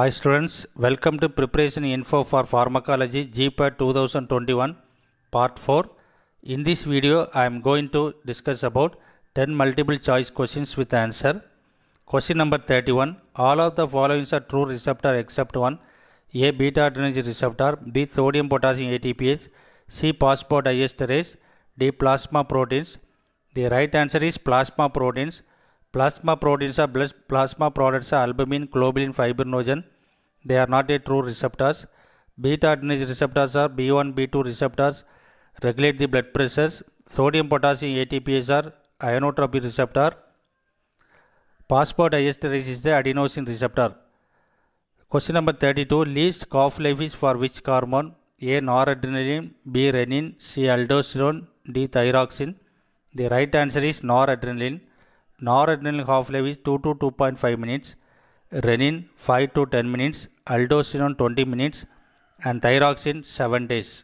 Hi students, welcome to Preparation Info for Pharmacology GPAT 2021 Part 4. In this video, I am going to discuss about 10 multiple choice questions with answer. Question number 31. All of the following are true receptor except one. A. Beta adrenergic receptor. B. Sodium potassium ATPase. C. Phosphodiesterase. D. Plasma proteins. The right answer is plasma proteins. Plasma proteins are blood plasma products are albumin, globulin, fibrinogen. They are not a true receptors. Beta adrenergic receptors are B1, B2 receptors. Regulate the blood pressures. Sodium potassium ATPase are ionotropy receptor. Phosphodiesterase is the adenosine receptor. Question number 32. Least half-life is for which hormone? A. Noradrenaline. B. Renin. C. Aldosterone. D. Thyroxine. The right answer is noradrenaline. Noradrenaline half-life is 2 to 2.5 minutes, renin 5 to 10 minutes, aldosterone 20 minutes, and thyroxine 7 days.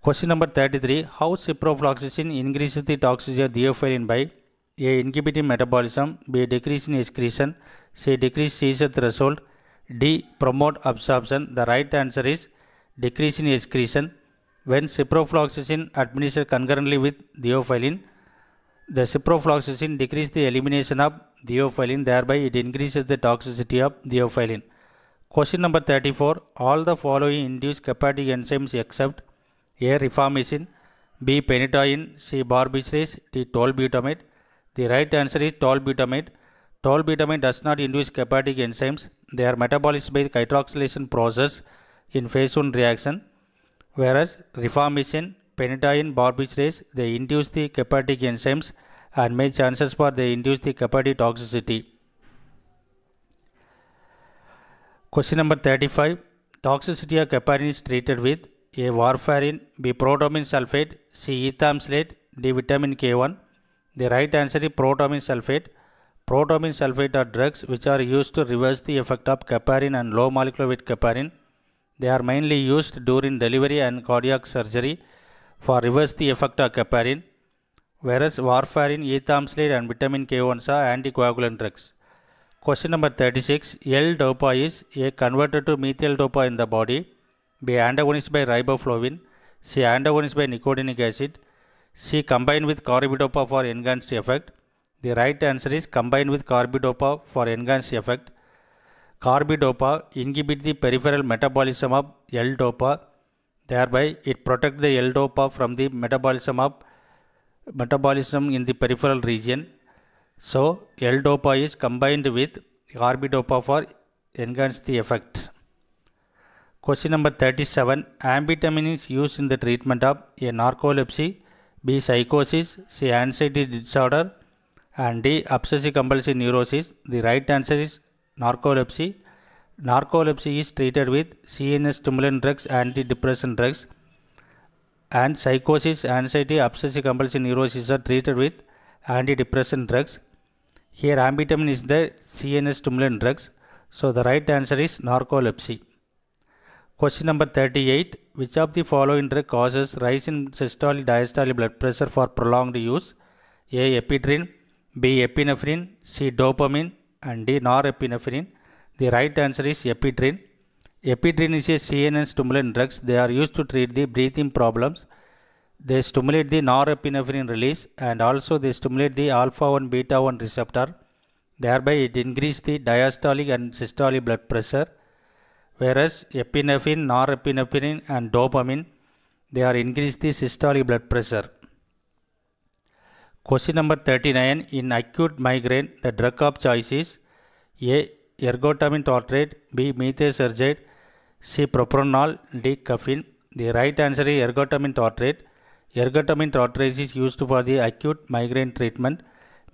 Question number 33. How ciprofloxacin increases the toxicity of theophylline by A. Inhibiting metabolism, B. Decreasing excretion, C. Decrease seizure threshold, D. Promote absorption. The right answer is decreasing excretion. When ciprofloxacin administered concurrently with theophylline, the ciprofloxacin decreases the elimination of theophylline, thereby it increases the toxicity of theophylline. Question number 34. All the following induce hepatic enzymes except A. Rifampicin, B. Phenytoin, C. Barbiturate, D. Tolbutamide. The right answer is tolbutamide. Tolbutamide does not induce hepatic enzymes. They are metabolized by the hydroxylation process in phase 1 reaction, whereas rifampicin, phenytoin, barbiturate, they induce the hepatic enzymes and make chances for they induce the hepatic toxicity. Question number 35. Toxicity of heparin is treated with A. Warfarin, B. Protamine sulfate, C. Ethamsulate, D. Vitamin K1. The right answer is protamine sulfate. Protamine sulfate are drugs which are used to reverse the effect of heparin and low molecular weight heparin. They are mainly used during delivery and cardiac surgery for reverse the effect of heparin, whereas warfarin, ethamsulate and vitamin K1 are anticoagulant drugs. Question number 36. L-DOPA is A. Converted to methyl-DOPA in the body, B. Antagonized by riboflavin, C. Antagonized by nicotinic acid, C. Combined with carbidopa for enhanced effect. The right answer is combined with carbidopa for enhanced effect. Carbidopa inhibits the peripheral metabolism of L-DOPA. Thereby, it protects the L-DOPA from the metabolism in the peripheral region. So, L-DOPA is combined with carbidopa for enhance the effect. Question number 37. Amphetamine is used in the treatment of A. Narcolepsy, B. Psychosis, C. Anxiety disorder, and D. Obsessive compulsive neurosis. The right answer is narcolepsy. Narcolepsy is treated with CNS stimulant drugs, antidepressant drugs, and psychosis, anxiety, obsessive compulsive neurosis are treated with antidepressant drugs. Here amphetamine is the CNS stimulant drugs. So the right answer is narcolepsy. Question number 38. Which of the following drug causes rise in systolic diastolic blood pressure for prolonged use? A. Ephedrine, B. Epinephrine, C. Dopamine, and D. Norepinephrine. The right answer is ephedrine. Ephedrine is a CNS stimulant drugs. They are used to treat the breathing problems. They stimulate the norepinephrine release and also they stimulate the alpha-1 beta-1 receptor. Thereby it increases the diastolic and systolic blood pressure. Whereas epinephrine, norepinephrine and dopamine, they are increase the systolic blood pressure. Question number 39. In acute migraine, the drug of choice is A. Ergotamine tartrate, B. Methotrexate, C. Propranolol, D. Caffeine. The right answer is ergotamine tartrate. Ergotamine tartrate is used for the acute migraine treatment.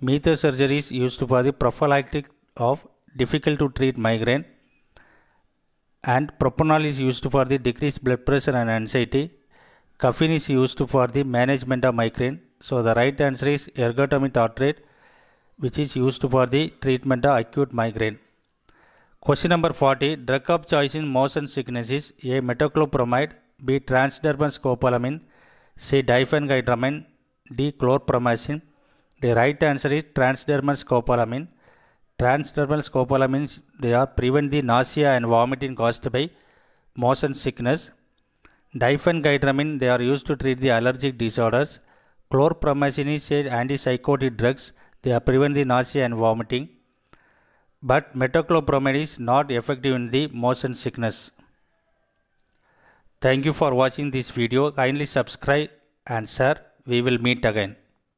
Methotrexate is used for the prophylactic of difficult to treat migraine. And propranolol is used for the decreased blood pressure and anxiety. Caffeine is used for the management of migraine. So the right answer is ergotamine tartrate, which is used for the treatment of acute migraine. Question number 40. Drug of choice in motion sickness is A. Metoclopramide, B. Transdermal scopolamine, C. Diphenhydramine, D. Chlorpromazine. The right answer is transdermal scopolamine. Transdermal scopolamines, they are prevent the nausea and vomiting caused by motion sickness. Diphenhydramine, they are used to treat the allergic disorders. Chlorpromazine is a antipsychotic drugs. They are prevent the nausea and vomiting. But metoclopramide is not effective in the motion sickness. Thank you for watching this video. Kindly subscribe and share. We will meet again.